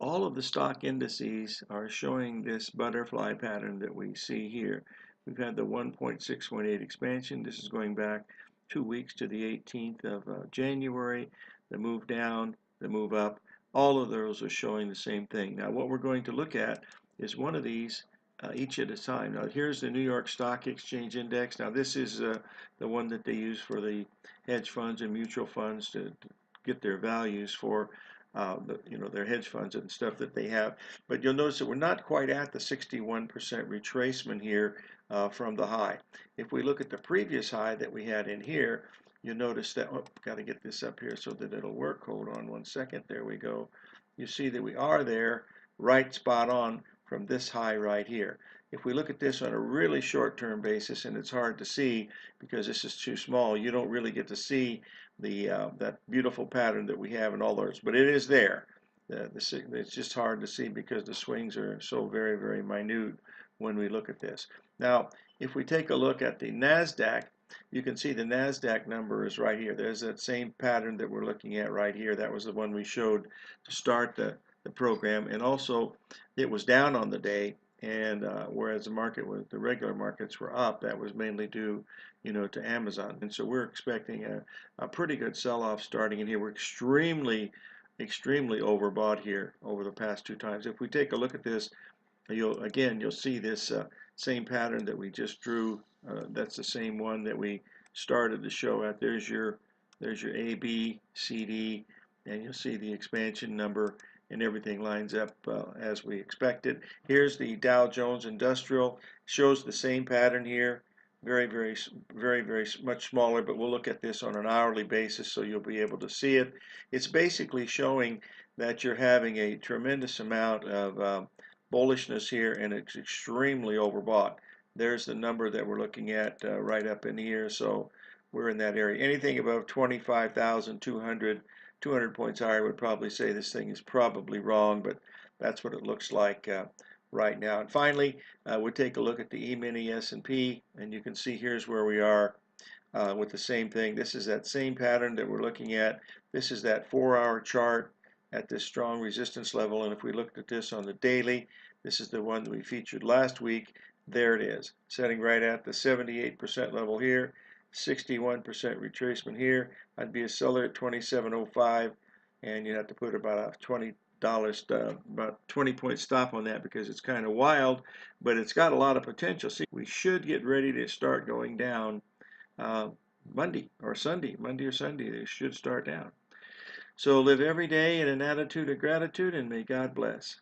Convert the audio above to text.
all of the stock indices are showing this butterfly pattern that we see here. We've had the 1.618 expansion. This is going back 2 weeks to the 18th of January. The move down, the move up, all of those are showing the same thing. Now what we're going to look at is one of these each at a time. Now here's the New York Stock Exchange Index. Now this is the one that they use for the hedge funds and mutual funds to get their values for their hedge funds and stuff that they have. But you'll notice that we're not quite at the 61% retracement here from the high. If we look at the previous high that we had in here, you'll notice that, got to get this up here so that it'll work. Hold on one second. There we go. You see that we are there, right spot on from this high right here. If we look at this on a really short-term basis, and it's hard to see because this is too small, you don't really get to see that beautiful pattern that we have in all those, but it is there. It's just hard to see because the swings are so very, very minute when we look at this. Now, if we take a look at the NASDAQ, you can see the NASDAQ number is right here. There's that same pattern that we're looking at right here. That was the one we showed to start the program, and also it was down on the day, and whereas the regular markets were up, that was mainly due to Amazon. And so we're expecting a pretty good sell-off starting in here. We're extremely overbought here over the past two times. If we take a look at this, you'll see this same pattern that we just drew. That's the same one that we started the show at. There's your A, B, C, D, and you'll see the expansion number, and everything lines up as we expected. Here's the Dow Jones Industrial. Shows the same pattern here. Very much smaller, but we'll look at this on an hourly basis so you'll be able to see it. It's basically showing that you're having a tremendous amount of bullishness here, and it's extremely overbought. There's the number that we're looking at right up in here, so we're in that area. Anything above 25,200 points higher would probably say this thing is probably wrong, but that's what it looks like right now. And finally, we'll take a look at the E-mini S&P, and you can see here's where we are with the same thing. This is that same pattern that we're looking at. This is that 4-hour chart at this strong resistance level, and if we looked at this on the daily, this is the one that we featured last week. There it is, setting right at the 78% level here, 61% retracement here. I'd be a seller at 27.05, and you have to put about a $20 about 20-point stop on that because it's kind of wild, but it's got a lot of potential. See, we should get ready to start going down Monday or Sunday. They should start down. So live every day in an attitude of gratitude, and may God bless.